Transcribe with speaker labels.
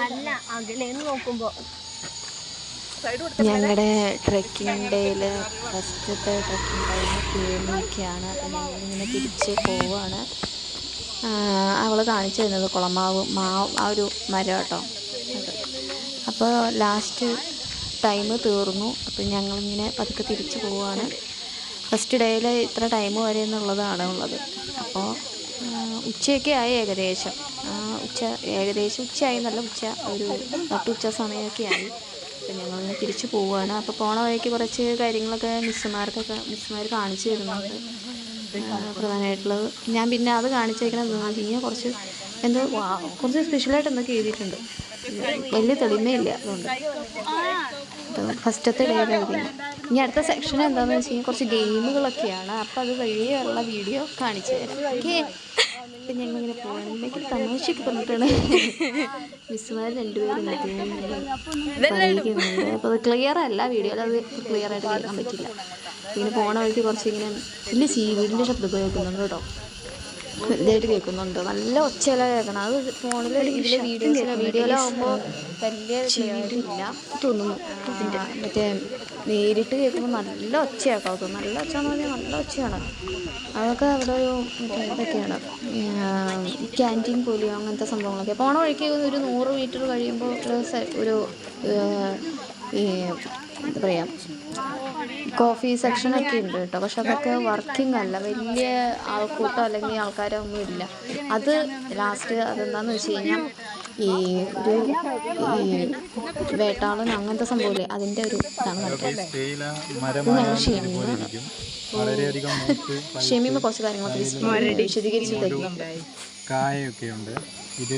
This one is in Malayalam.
Speaker 1: അല്ല അകലേന്ന് നോക്കുമ്പോ
Speaker 2: ഞങ്ങളുടെ ട്രെക്കിംഗ് ഡേയിൽ ഫസ്റ്റത്തെ ട്രെക്കിംഗ് ടൈം തീർന്നിരിക്കുകയാണ്. അപ്പം ഞങ്ങളിങ്ങനെ തിരിച്ച് പോവുകയാണ്. അവൾ കാണിച്ചു തരുന്നത് കുളമാവ് ആ ഒരു മരം കേട്ടോ അത്. അപ്പോൾ ലാസ്റ്റ് ടൈം തീർന്നു. അപ്പം ഞങ്ങളിങ്ങനെ പതുക്കെ തിരിച്ച് പോവുകയാണ്. ഫസ്റ്റ് ഡേയിൽ ഇത്ര ടൈം വരെ എന്നുള്ളതാണ് ഉള്ളത്. അപ്പോൾ ഉച്ചയൊക്കെ ആയി ഏകദേശം ഉച്ചയായി എന്നല്ല, ഒരു നട്ടുച്ച സമയമൊക്കെ ആയി. അപ്പം ഞങ്ങളിങ്ങനെ തിരിച്ച് പോവുകയാണ്. അപ്പോൾ പോണ വഴിക്ക് കുറച്ച് കാര്യങ്ങളൊക്കെ മിസ്സുമാർ കാണിച്ചു തരുന്നുണ്ട്. പ്രധാനമായിട്ടുള്ളത് ഞാൻ പിന്നെ അത് കാണിച്ചേക്കണം എന്താണെന്ന് വെച്ച് കഴിഞ്ഞാൽ കുറച്ച് സ്പെഷ്യലായിട്ട് എന്തൊക്കെ എഴുതിയിട്ടുണ്ട്. വലിയ തെളിമയില്ല, അതുകൊണ്ട് ഫസ്റ്റത്തെ ഡേയിലായിരിക്കും. ഇനി അടുത്ത സെക്ഷൻ എന്താണെന്ന് വെച്ച് കഴിഞ്ഞാൽ കുറച്ച് ഗെയിമുകളൊക്കെയാണ്. അപ്പോൾ അത് വഴിയുള്ള വീഡിയോ കാണിച്ചു തരാം. ഓക്കെ, ഇപ്പം ഞങ്ങളിങ്ങനെ പോകണമെങ്കിൽ തമാശയൊക്കെ പറഞ്ഞിട്ടാണ് മിസ്സുമാർ രണ്ടുപേരും പറയുന്നുണ്ട്. അപ്പോൾ അത് ക്ലിയർ അല്ല, വീഡിയോയിൽ അത് ക്ലിയർ ആയിട്ട് കേൾക്കാൻ പറ്റില്ല. ഇങ്ങനെ പോണ വഴിക്ക് കുറച്ചിങ്ങനെ വലിയ വീടിൻ്റെ ശബ്ദമൊക്കെ കേൾക്കുന്നുണ്ട് കേട്ടോ, ഇതായിട്ട് കേൾക്കുന്നുണ്ട്. നല്ല ഒച്ചയില കേൾക്കണം. അത് ഫോണിൽ ഇതിലെ വീഡിയോയിലാവുമ്പോൾ വലിയ ക്ലിയറില്ല തോന്നുന്നു. മറ്റേ നേരിട്ട് കേൾക്കുമ്പോൾ നല്ല ഒച്ചയാക്കാം. നല്ല ഒച്ച എന്ന് പറഞ്ഞാൽ നല്ല ഒച്ചയാണ്. അതൊക്കെ അവിടെ ഒരു ഇതൊക്കെയാണ്, ക്യാൻറ്റീൻ പോലെയോ അങ്ങനത്തെ സംഭവങ്ങളൊക്കെ. പോണ വഴിക്ക് ഒരു 100 മീറ്റർ കഴിയുമ്പോൾ ഒരു എന്താ പറയുക, കോഫി സെക്ഷനൊക്കെ ഉണ്ട് കേട്ടോ. പക്ഷെ അതൊക്കെ വർക്കിംഗ് അല്ല, വലിയ ആൾക്കൂട്ടം അല്ലെങ്കിൽ ആൾക്കാരോ ഒന്നും ഇല്ല. അത് ലാസ്റ്റ് അതെന്താണെന്ന് വെച്ച് കഴിഞ്ഞാൽ ഈ വേട്ടാളൻ അങ്ങനത്തെ സംഭവമില്ലേ, അതിൻ്റെ ഒരു ഇതാണ് മനസ്സിലായത്. ഷെമീമ കുറച്ച് കാര്യങ്ങളൊക്കെ വിശദീകരിച്ച് തരും.
Speaker 3: കായൊക്കെ ഉണ്ട്. ഇത്